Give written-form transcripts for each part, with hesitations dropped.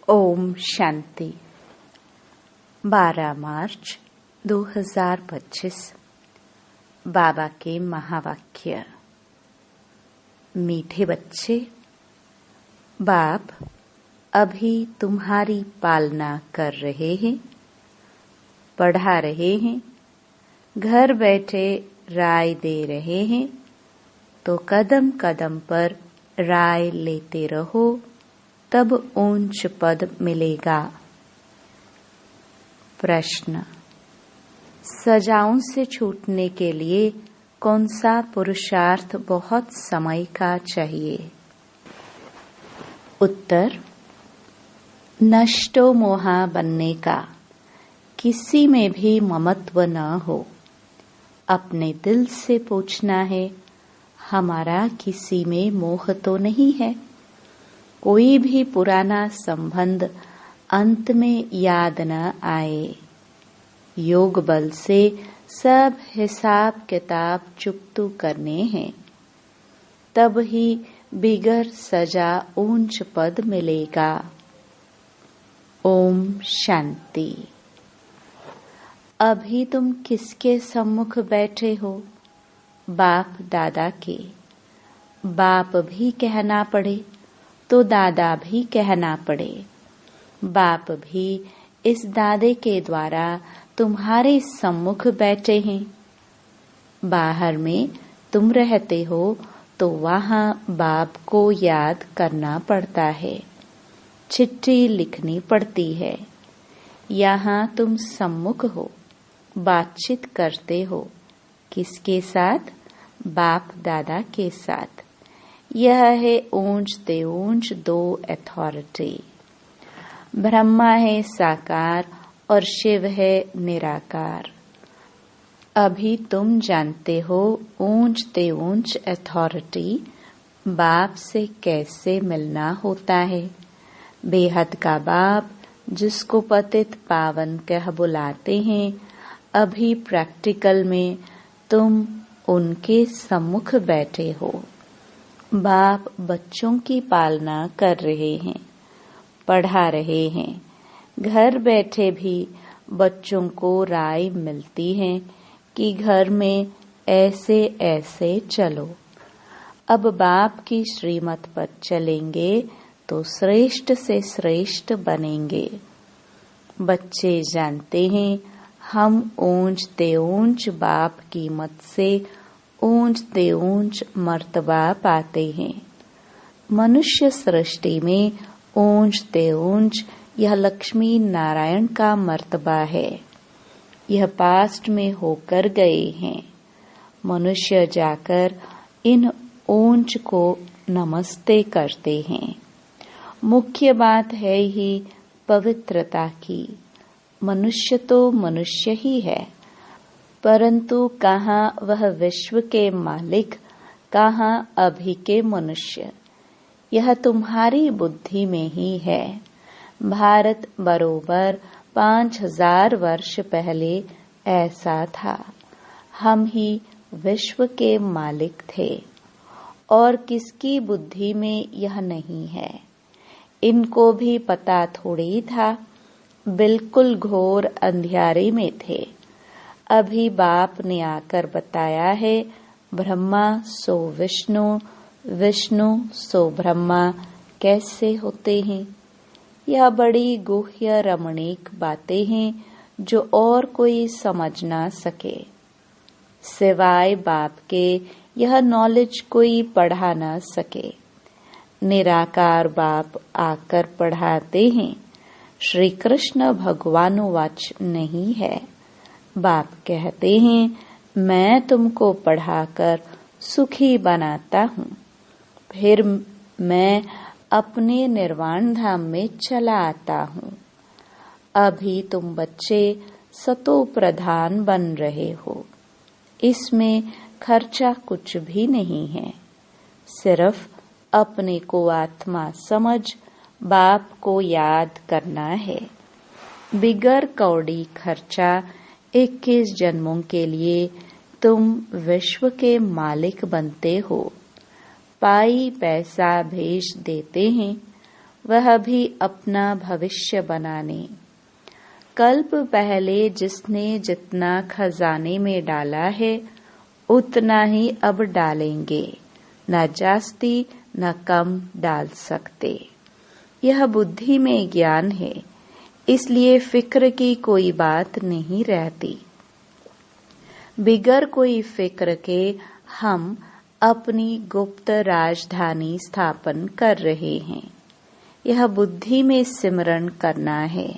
ओम शांति। 12 मार्च 2025। बाबा के महावाक्य। मीठे बच्चे, बाप अभी तुम्हारी पालना कर रहे हैं, पढ़ा रहे हैं, घर बैठे राय दे रहे हैं, तो कदम कदम पर राय लेते रहो, तब ऊंच पद मिलेगा। प्रश्न: सजाओं से छूटने के लिए कौन सा पुरुषार्थ बहुत समय का चाहिए? उत्तर: नष्टो मोहा बनने का। किसी में भी ममत्व न हो। अपने दिल से पूछना है, हमारा किसी में मोह तो नहीं है? कोई भी पुराना संबंध अंत में याद न आए। योग बल से सब हिसाब किताब चुकतू करने हैं, तब ही बिगर सजा ऊंच पद मिलेगा। ओम शांति। अभी तुम किसके सम्मुख बैठे हो? बाप दादा के। बाप भी कहना पड़े तो दादा भी कहना पड़े। बाप भी इस दादे के द्वारा तुम्हारे सम्मुख बैठे हैं। बाहर में तुम रहते हो तो वहाँ बाप को याद करना पड़ता है, चिट्ठी लिखनी पड़ती है। यहाँ तुम सम्मुख हो, बातचीत करते हो। किसके साथ? बाप दादा के साथ। यह है ऊंच ते ऊंच दो अथॉरिटी। ब्रह्मा है साकार और शिव है निराकार। अभी तुम जानते हो ऊंच ते ऊंच अथॉरिटी बाप से कैसे मिलना होता है। बेहद का बाप जिसको पतित पावन कह बुलाते हैं, अभी प्रैक्टिकल में तुम उनके सम्मुख बैठे हो। बाप बच्चों की पालना कर रहे हैं, पढ़ा रहे हैं। घर बैठे भी बच्चों को राय मिलती है कि घर में ऐसे ऐसे चलो। अब बाप की श्रीमत पर चलेंगे तो श्रेष्ठ से श्रेष्ठ बनेंगे। बच्चे जानते हैं हम ऊंच ते ऊंच बाप की मत से ऊंच ते ऊंच मर्तबा पाते हैं। मनुष्य सृष्टि में ऊंच ते ऊंच यह लक्ष्मी नारायण का मर्तबा है। यह पास्ट में होकर गए हैं। मनुष्य जाकर इन ऊंच को नमस्ते करते हैं। मुख्य बात है ही पवित्रता की। मनुष्य तो मनुष्य ही है, परंतु कहाँ वह विश्व के मालिक, कहाँ अभी के मनुष्य। यह तुम्हारी बुद्धि में ही है। भारत बरोबर 5000 वर्ष पहले ऐसा था। हम ही विश्व के मालिक थे और किसकी बुद्धि में यह नहीं है। इनको भी पता थोड़ी था। बिल्कुल घोर अंधियारे में थे। अभी बाप ने आकर बताया है, ब्रह्मा सो विष्णु, विष्णु सो ब्रह्मा कैसे होते हैं। यह बड़ी गुह्य रमणीक बातें हैं जो और कोई समझ ना सके। सिवाय बाप के यह नॉलेज कोई पढ़ा ना सके। निराकार बाप आकर पढ़ाते हैं। श्री कृष्ण भगवानुवाच नहीं है। बाप कहते हैं, मैं तुमको पढ़ाकर सुखी बनाता हूँ, फिर मैं अपने निर्वाण धाम में चला आता हूँ। अभी तुम बच्चे सतो प्रधान बन रहे हो। इसमें खर्चा कुछ भी नहीं है। सिर्फ अपने को आत्मा समझ बाप को याद करना है। बिगर कौड़ी खर्चा 21 जन्मों के लिए तुम विश्व के मालिक बनते हो। पाई पैसा भेज देते हैं। वह भी अपना भविष्य बनाने। कल्प पहले जिसने जितना खजाने में डाला है उतना ही अब डालेंगे, न जास्ती न कम डाल सकते। यह बुद्धि में ज्ञान है, इसलिए फिक्र की कोई बात नहीं रहती। बिगर कोई फिक्र के हम अपनी गुप्त राजधानी स्थापन कर रहे हैं। यह बुद्धि में सिमरण करना है।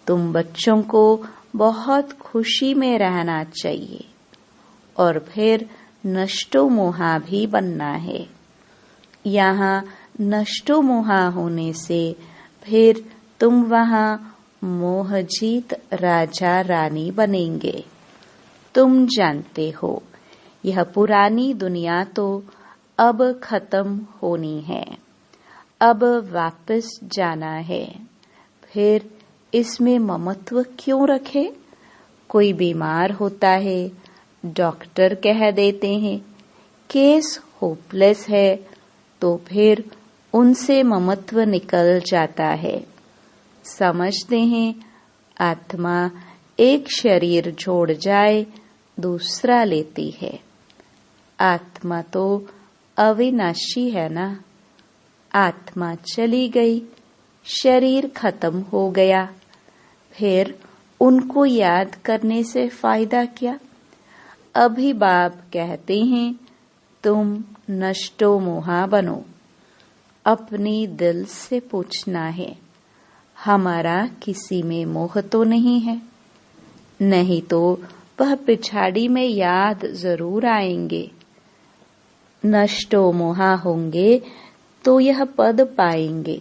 तुम बच्चों को बहुत खुशी में रहना चाहिए और फिर नष्टो मोहा भी बनना है। यहाँ नष्टो मोहा होने से फिर तुम वहाँ मोहजीत राजा रानी बनेंगे। तुम जानते हो यह पुरानी दुनिया तो अब खत्म होनी है, अब वापस जाना है। फिर इसमें ममत्व क्यों रखे? कोई बीमार होता है, डॉक्टर कह देते हैं केस होपलेस है, तो फिर उनसे ममत्व निकल जाता है। समझते हैं आत्मा एक शरीर छोड़ जाए दूसरा लेती है। आत्मा तो अविनाशी है ना। आत्मा चली गई, शरीर खत्म हो गया, फिर उनको याद करने से फायदा क्या? अभी बाप कहते हैं तुम नष्टो मोहा बनो। अपनी दिल से पूछना है, हमारा किसी में मोह तो नहीं है? नहीं तो वह पिछाड़ी में याद जरूर आएंगे। नष्टो मोहा होंगे तो यह पद पाएंगे।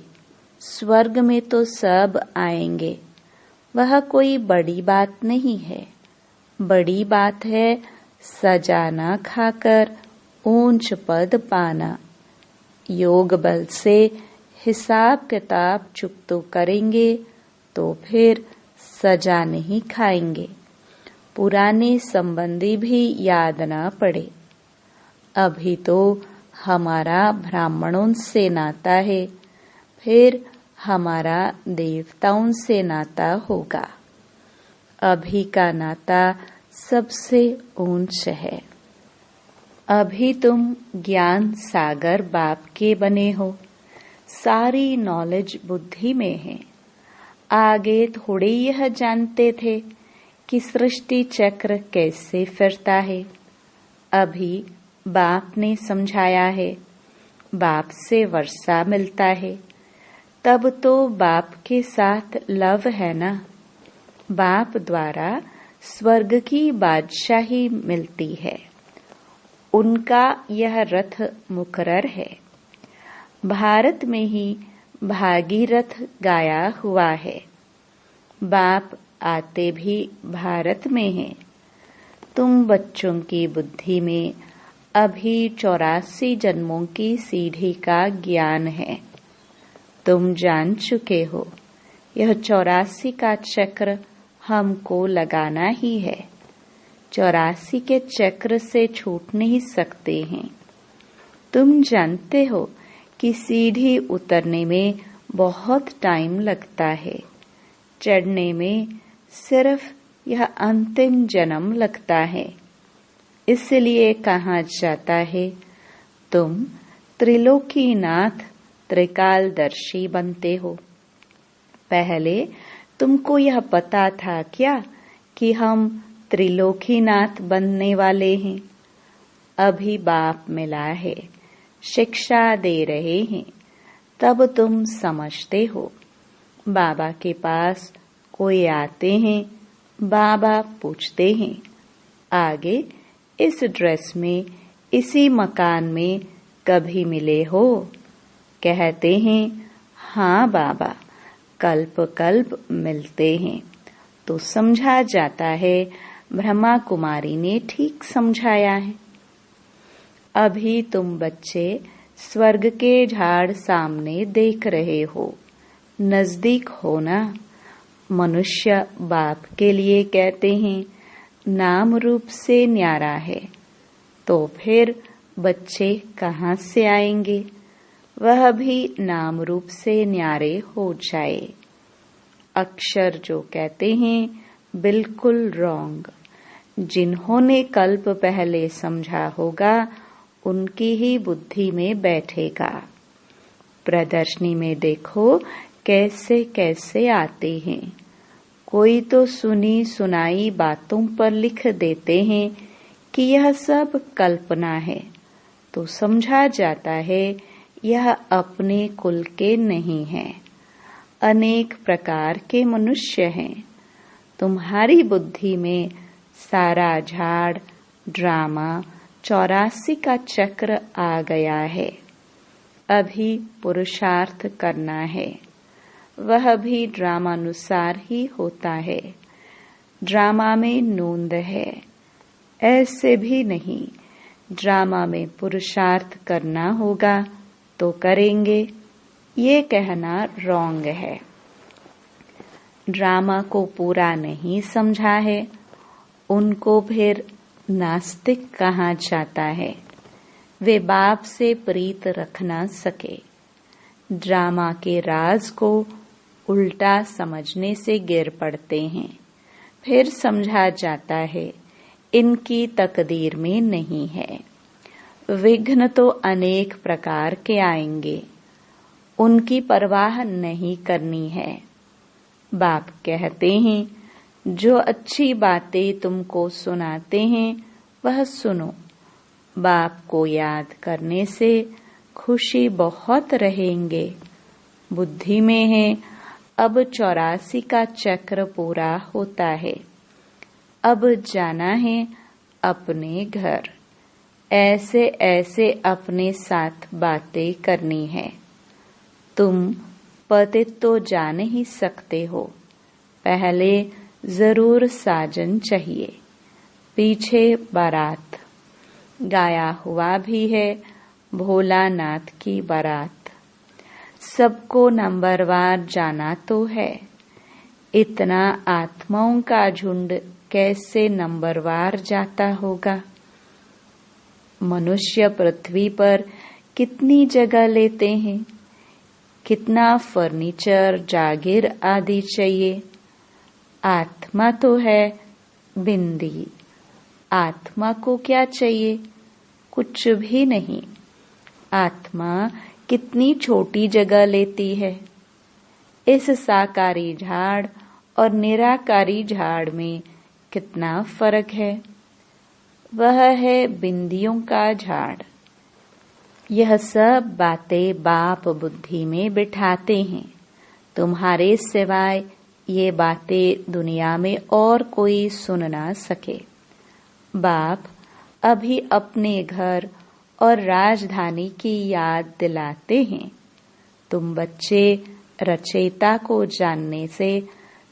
स्वर्ग में तो सब आएंगे। वह कोई बड़ी बात नहीं है। बड़ी बात है सजाना खाकर ऊंच पद पाना। योग बल से हिसाब किताब चुकतो करेंगे तो फिर सजा नहीं खाएंगे। पुराने संबंधी भी याद ना पड़े। अभी तो हमारा ब्राह्मणों से नाता है, फिर हमारा देवताओं से नाता होगा। अभी का नाता सबसे ऊंच है। अभी तुम ज्ञान सागर बाप के बने हो। सारी नॉलेज बुद्धि में है। आगे थोड़े यह जानते थे कि सृष्टि चक्र कैसे फिरता है। अभी बाप ने समझाया है। बाप से वर्षा मिलता है, तब तो बाप के साथ लव है ना। बाप द्वारा स्वर्ग की बादशाही मिलती है। उनका यह रथ मुकर्रर है। भारत में ही भागीरथ गाया हुआ है। बाप आते भी भारत में हैं। तुम बच्चों की बुद्धि में अभी 84 जन्मों की सीढ़ी का ज्ञान है। तुम जान चुके हो यह 84 का चक्र हमको लगाना ही है। 84 के चक्र से छूट नहीं सकते हैं। तुम जानते हो कि सीढ़ी उतरने में बहुत टाइम लगता है, चढ़ने में सिर्फ यह अंतिम जन्म लगता है। इसलिए कहा जाता है तुम त्रिलोकीनाथ त्रिकालदर्शी बनते हो। पहले तुमको यह पता था क्या कि हम त्रिलोकीनाथ बनने वाले हैं? अभी बाप मिला है, शिक्षा दे रहे हैं, तब तुम समझते हो। बाबा के पास कोई आते हैं, बाबा पूछते हैं आगे इस ड्रेस में इसी मकान में कभी मिले हो? कहते हैं हाँ बाबा, कल्प कल्प मिलते हैं। तो समझा जाता है ब्रह्मा कुमारी ने ठीक समझाया है। अभी तुम बच्चे स्वर्ग के झाड़ सामने देख रहे हो, नजदीक हो ना। मनुष्य बाप के लिए कहते हैं नाम रूप से न्यारा है, तो फिर बच्चे कहाँ से आएंगे? वह भी नाम रूप से न्यारे हो जाए। अक्षर जो कहते हैं बिल्कुल रॉन्ग। जिन्होंने कल्प पहले समझा होगा उनकी ही बुद्धि में बैठेगा। प्रदर्शनी में देखो कैसे कैसे आते हैं। कोई तो सुनी सुनाई बातों पर लिख देते हैं कि यह सब कल्पना है, तो समझा जाता है यह अपने कुल के नहीं है। अनेक प्रकार के मनुष्य हैं। तुम्हारी बुद्धि में सारा झाड़ ड्रामा 84 का चक्र आ गया है। अभी पुरुषार्थ करना है। वह भी ड्रामानुसार ही होता है। ड्रामा में नोंद है, ऐसे भी नहीं। ड्रामा में पुरुषार्थ करना होगा तो करेंगे, ये कहना रॉन्ग है। ड्रामा को पूरा नहीं समझा है उनको फिर नास्तिक कहा जाता है। वे बाप से प्रीत रख ना सके। ड्रामा के राज को उल्टा समझने से गिर पड़ते हैं। फिर समझा जाता है इनकी तकदीर में नहीं है। विघ्न तो अनेक प्रकार के आएंगे, उनकी परवाह नहीं करनी है। बाप कहते हैं जो अच्छी बातें तुमको सुनाते हैं वह सुनो। बाप को याद करने से खुशी बहुत रहेंगे। बुद्धि में है अब 84 का चक्र पूरा होता है। अब जाना है अपने घर। ऐसे ऐसे अपने साथ बातें करनी है। तुम पतित तो जा नहीं सकते हो। पहले जरूर साजन चाहिए, पीछे बारात। गाया हुआ भी है भोलानाथ की बारात। सबको नंबरवार जाना तो है। इतना आत्माओं का झुंड कैसे नंबरवार जाता होगा। मनुष्य पृथ्वी पर कितनी जगह लेते हैं, कितना फर्नीचर जागीर आदि चाहिए। आत्मा तो है बिंदी। आत्मा को क्या चाहिए? कुछ भी नहीं। आत्मा कितनी छोटी जगह लेती है। इस साकारी झाड़ और निराकारी झाड़ में कितना फर्क है। वह है बिंदियों का झाड़। यह सब बातें बाप बुद्धि में बिठाते हैं। तुम्हारे सिवाय ये बातें दुनिया में और कोई सुन ना सके। बाप अभी अपने घर और राजधानी की याद दिलाते हैं। तुम बच्चे रचयिता को जानने से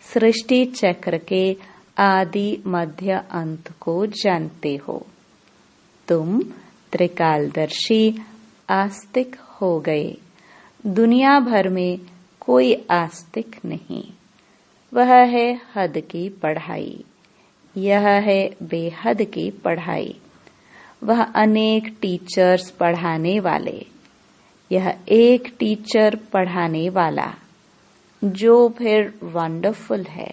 सृष्टि चक्र के आदि मध्य अंत को जानते हो। तुम त्रिकालदर्शी आस्तिक हो गए। दुनिया भर में कोई आस्तिक नहीं। वह है हद की पढ़ाई। यह है बेहद की पढ़ाई। वह अनेक टीचर्स पढ़ाने वाले। यह एक टीचर पढ़ाने वाला, जो फिर वंडरफुल है।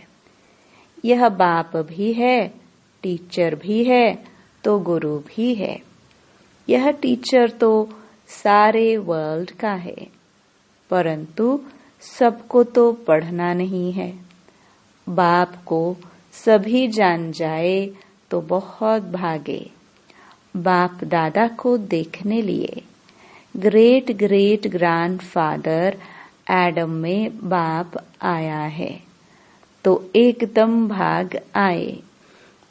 यह बाप भी है, टीचर भी है, तो गुरु भी है। यह टीचर तो सारे वर्ल्ड का है, परंतु सबको तो पढ़ना नहीं है। बाप को सभी जान जाए तो बहुत भागे। बाप दादा को देखने लिए ग्रेट ग्रेट ग्रैंडफादर एडम में बाप आया है, तो एकदम भाग आए।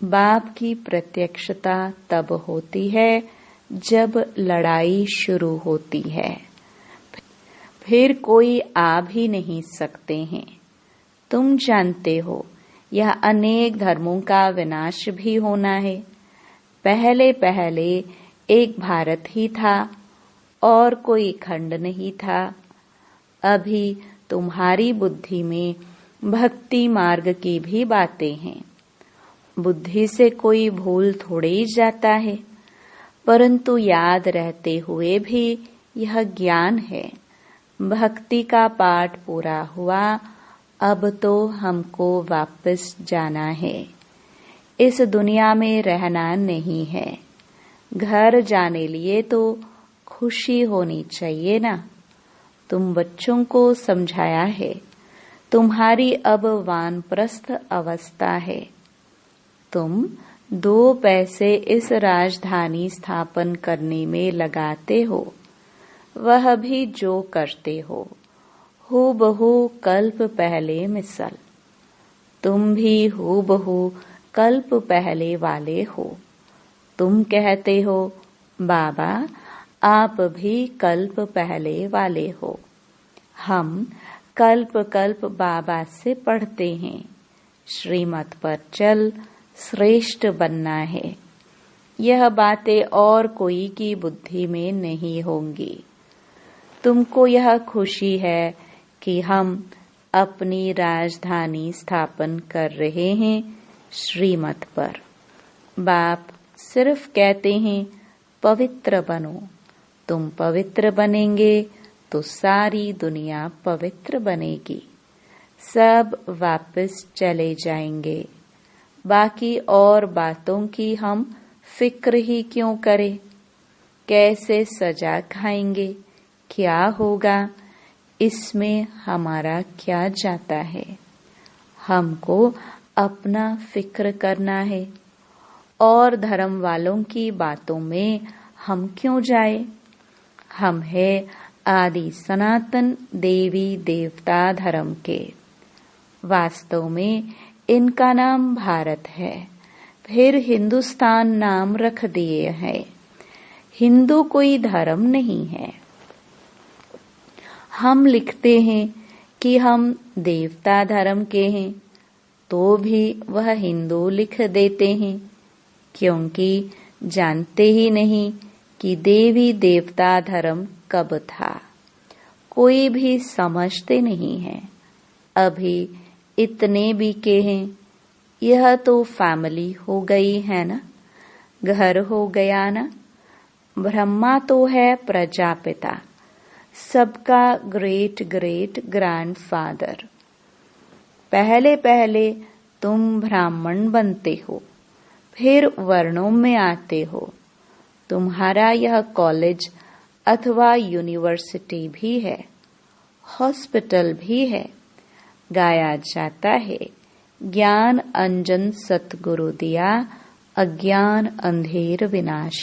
बाप की प्रत्यक्षता तब होती है जब लड़ाई शुरू होती है। फिर कोई आ भी नहीं सकते हैं। तुम जानते हो यह अनेक धर्मों का विनाश भी होना है। पहले पहले एक भारत ही था और कोई खंड नहीं था। अभी तुम्हारी बुद्धि में भक्ति मार्ग की भी बातें हैं। बुद्धि से कोई भूल थोड़े ही जाता है, परंतु याद रहते हुए भी यह ज्ञान है। भक्ति का पाठ पूरा हुआ, अब तो हमको वापस जाना है। इस दुनिया में रहना नहीं है। घर जाने लिए तो खुशी होनी चाहिए ना। तुम बच्चों को समझाया है, तुम्हारी अब वानप्रस्थ अवस्था है। तुम 2 पैसे इस राजधानी स्थापन करने में लगाते हो, वह भी जो करते हो हूबहू कल्प पहले मिसल। तुम भी हूबहू कल्प पहले वाले हो। तुम कहते हो बाबा आप भी कल्प पहले वाले हो। हम कल्प कल्प बाबा से पढ़ते हैं, श्रीमत पर चल, श्रेष्ठ बनना है। यह बातें और कोई की बुद्धि में नहीं होंगी। तुमको यह खुशी है कि हम अपनी राजधानी स्थापन कर रहे हैं श्रीमत पर। बाप सिर्फ कहते हैं पवित्र बनो। तुम पवित्र बनेंगे तो सारी दुनिया पवित्र बनेगी। सब वापस चले जाएंगे। बाकी और बातों की हम फिक्र ही क्यों करें? कैसे सजा खाएंगे, क्या होगा, इसमें हमारा क्या जाता है। हमको अपना फिक्र करना है। और धर्म वालों की बातों में हम क्यों जाए? हम है आदि सनातन देवी देवता धर्म के। वास्तव में इनका नाम भारत है, फिर हिंदुस्तान नाम रख दिए है। हिंदू कोई धर्म नहीं है। हम लिखते हैं कि हम देवता धर्म के हैं, तो भी वह हिंदू लिख देते हैं, क्योंकि जानते ही नहीं कि देवी देवता धर्म कब था। कोई भी समझते नहीं है। अभी इतने भी के हैं। यह तो फैमिली हो गई है ना, घर हो गया ना। ब्रह्मा तो है प्रजापिता, सबका ग्रेट ग्रेट ग्रैंडफादर। पहले पहले तुम ब्राह्मण बनते हो, फिर वर्णों में आते हो। तुम्हारा यह कॉलेज अथवा यूनिवर्सिटी भी है, हॉस्पिटल भी है। गाया जाता है ज्ञान अंजन सतगुरु दिया, अज्ञान अंधेर विनाश।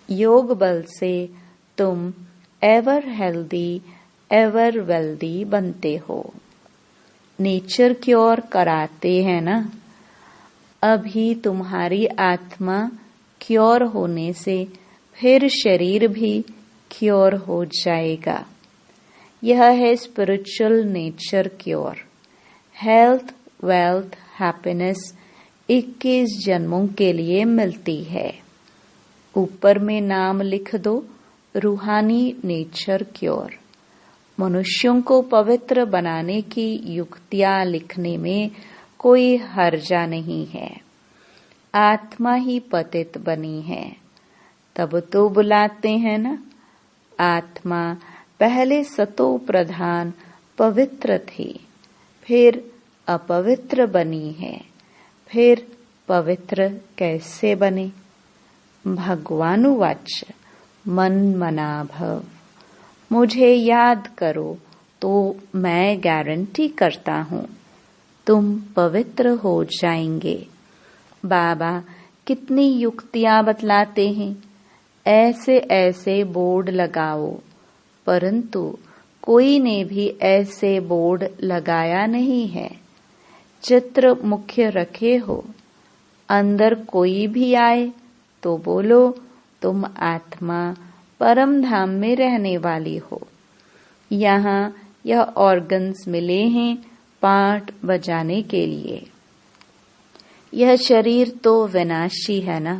योग बल से तुम एवर हेल्दी एवर वेल्दी बनते हो। नेचर क्योर कराते हैं ना। अभी तुम्हारी आत्मा क्योर होने से फिर शरीर भी क्योर हो जाएगा। यह है spiritual nature cure. Health, wealth, happiness 21 जन्मों के लिए मिलती है। ऊपर में नाम लिख दो, रूहानी नेचर क्योर। मनुष्यों को पवित्र बनाने की युक्तियां लिखने में कोई हर्जा नहीं है। आत्मा ही पतित बनी है, तब तो बुलाते हैं ना। आत्मा पहले सतो प्रधान पवित्र थी, फिर अपवित्र बनी है, फिर पवित्र कैसे बने? भगवानुवाच मन मना भव। मुझे याद करो तो मैं गारंटी करता हूँ तुम पवित्र हो जाएंगे। बाबा कितनी युक्तियां बतलाते हैं। ऐसे ऐसे बोर्ड लगाओ, परंतु कोई ने भी ऐसे बोर्ड लगाया नहीं है। चित्र मुख्य रखे हो। अंदर कोई भी आए तो बोलो तुम आत्मा परम धाम में रहने वाली हो। यहाँ यह ऑर्गन्स मिले हैं पाठ बजाने के लिए। यह शरीर तो विनाशी है ना।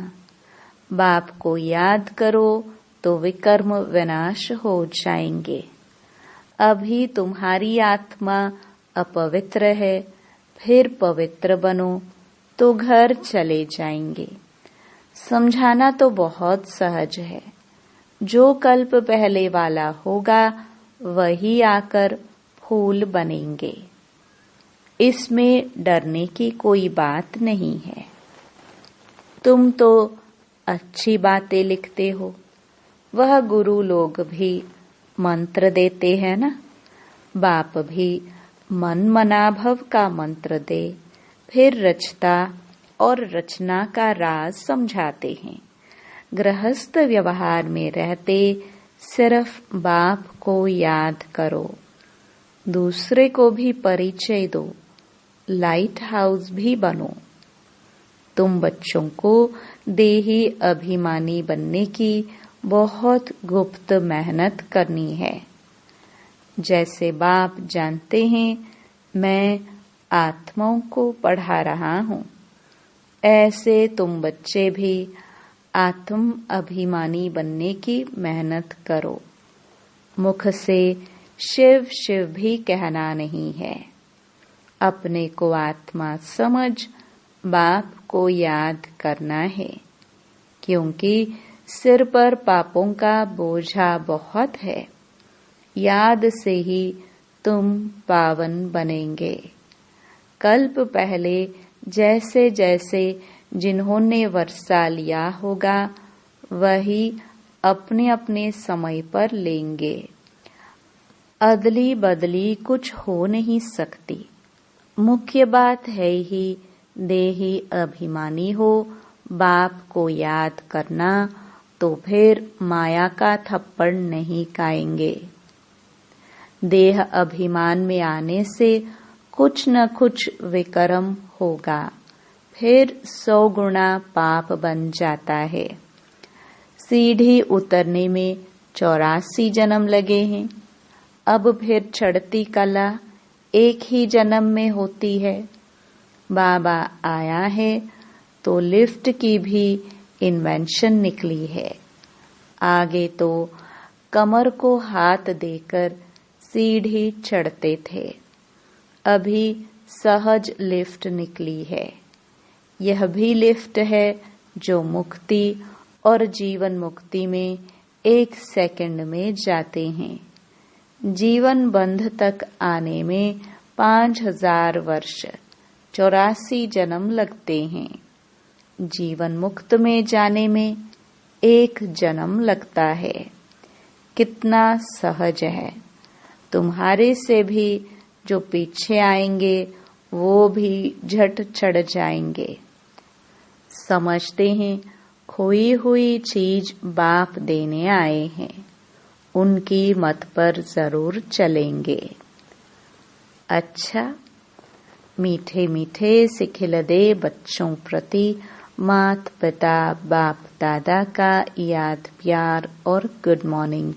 बाप को याद करो तो विकर्म विनाश हो जाएंगे। अभी तुम्हारी आत्मा अपवित्र है, फिर पवित्र बनो तो घर चले जाएंगे। समझाना तो बहुत सहज है। जो कल्प पहले वाला होगा वही आकर फूल बनेंगे। इसमें डरने की कोई बात नहीं है। तुम तो अच्छी बातें लिखते हो, वह गुरु लोग भी मंत्र देते हैं ना। बाप भी मन मनाभव का मंत्र दे, फिर रचता और रचना का राज समझाते हैं। गृहस्थ व्यवहार में रहते सिर्फ बाप को याद करो, दूसरे को भी परिचय दो, लाइट हाउस भी बनो। तुम बच्चों को देही अभिमानी बनने की बहुत गुप्त मेहनत करनी है। जैसे बाप जानते हैं मैं आत्माओं को पढ़ा रहा हूँ, ऐसे तुम बच्चे भी आत्म अभिमानी बनने की मेहनत करो। मुख से शिव शिव भी कहना नहीं है। अपने को आत्मा समझ बाप को याद करना है, क्योंकि सिर पर पापों का बोझा बहुत है। याद से ही तुम पावन बनेंगे। कल्प पहले जैसे जैसे जिन्होंने वर्षा लिया होगा वही अपने अपने समय पर लेंगे। अदली बदली कुछ हो नहीं सकती। मुख्य बात है ही देही अभिमानी हो, बाप को याद करना, तो फिर माया का थप्पड़ नहीं खाएंगे। देह अभिमान में आने से कुछ न कुछ विकर्म होगा, फिर 100 गुना पाप बन जाता है। सीढ़ी उतरने में 84 जन्म लगे हैं। अब फिर चढ़ती कला एक ही जन्म में होती है। बाबा आया है तो लिफ्ट की भी इन्वेंशन निकली है। आगे तो कमर को हाथ देकर सीढ़ी चढ़ते थे, अभी सहज लिफ्ट निकली है। यह भी लिफ्ट है जो मुक्ति और जीवन मुक्ति में 1 सेकंड में जाते हैं। जीवन बंध तक आने में 5000 वर्ष 84 जन्म लगते हैं। जीवन मुक्त में जाने में 1 जन्म लगता है। कितना सहज है। तुम्हारे से भी जो पीछे आएंगे वो भी झट चढ़ जाएंगे। समझते हैं खोई हुई चीज बाप देने आए हैं, उनकी मत पर जरूर चलेंगे। अच्छा, मीठे मीठे से खिल दे बच्चों प्रति मात पिता बाप दादा का याद प्यार और गुड मॉर्निंग।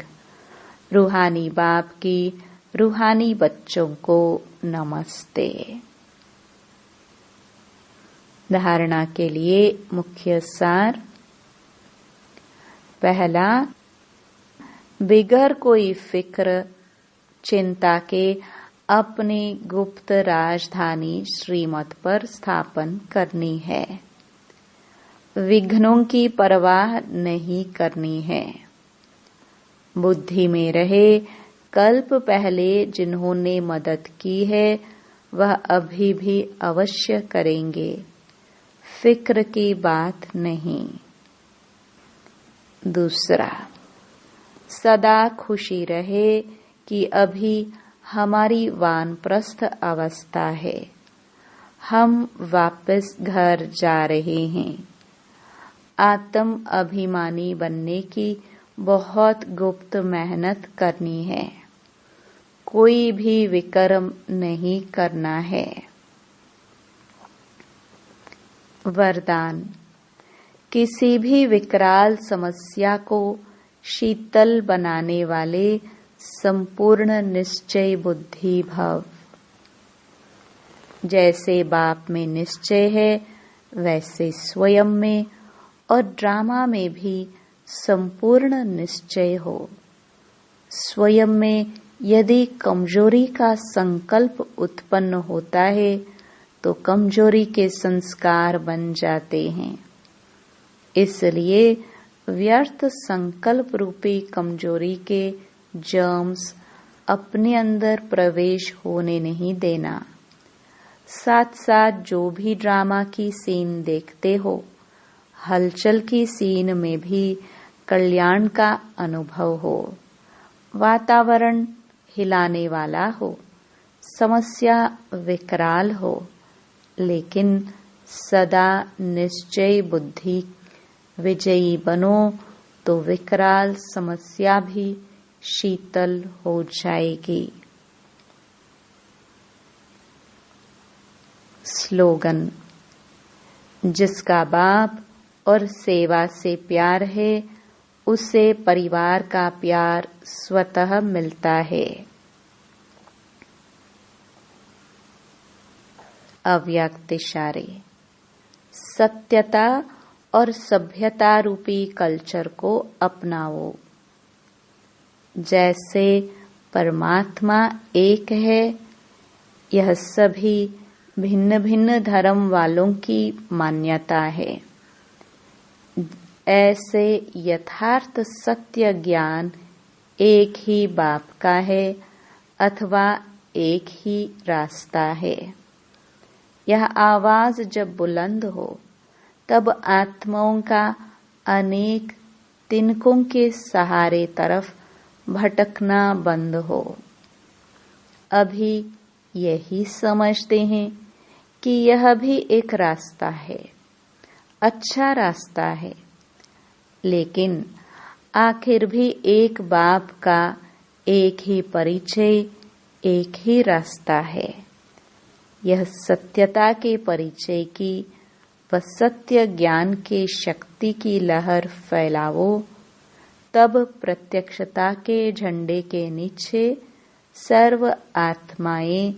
रूहानी बाप की रूहानी बच्चों को नमस्ते। धारणा के लिए मुख्य सार। पहला, बिगर कोई फिक्र चिंता के अपनी गुप्त राजधानी श्रीमत पर स्थापन करनी है। विघ्नों की परवाह नहीं करनी है। बुद्धि में रहे कल्प पहले जिन्होंने मदद की है वह अभी भी अवश्य करेंगे, फिक्र की बात नहीं। दूसरा, सदा खुशी रहे कि अभी हमारी वानप्रस्थ अवस्था है, हम वापस घर जा रहे हैं। आत्म अभिमानी बनने की बहुत गुप्त मेहनत करनी है, कोई भी विकर्म नहीं करना है। वरदान, किसी भी विकराल समस्या को शीतल बनाने वाले संपूर्ण निश्चय बुद्धि भव। जैसे बाप में निश्चय है वैसे स्वयं में और ड्रामा में भी संपूर्ण निश्चय हो। स्वयं में यदि कमजोरी का संकल्प उत्पन्न होता है तो कमजोरी के संस्कार बन जाते हैं। इसलिए व्यर्थ संकल्प रूपी कमजोरी के जर्म्स अपने अंदर प्रवेश होने नहीं देना। साथ साथ जो भी ड्रामा की सीन देखते हो, हलचल की सीन में भी कल्याण का अनुभव हो। वातावरण हिलाने वाला हो, समस्या विकराल हो, लेकिन सदा निश्चय बुद्धि विजयी बनो तो विकराल समस्या भी शीतल हो जाएगी। स्लोगन: जिसका बाप और सेवा से प्यार है, उसे परिवार का प्यार स्वतः मिलता है। अव्यक्त इशारे: सत्यता और सभ्यता रूपी कल्चर को अपनाओ। जैसे परमात्मा एक है, यह सभी भिन्न भिन्न धर्म वालों की मान्यता है। ऐसे यथार्थ सत्य ज्ञान एक ही बाप का है अथवा एक ही रास्ता है। यह आवाज जब बुलंद हो, तब आत्माओं का अनेक तिनकों के सहारे तरफ भटकना बंद हो। अभी यही समझते हैं कि यह भी एक रास्ता है, अच्छा रास्ता है, लेकिन आखिर भी एक बाप का एक ही परिचय, एक ही रास्ता है। यह सत्यता के परिचय की व सत्य ज्ञान के शक्ति की लहर फैलावो, तब प्रत्यक्षता के झंडे के नीचे सर्व आत्माएं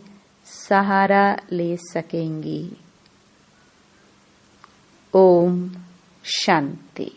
सहारा ले सकेंगी। ओम शांति।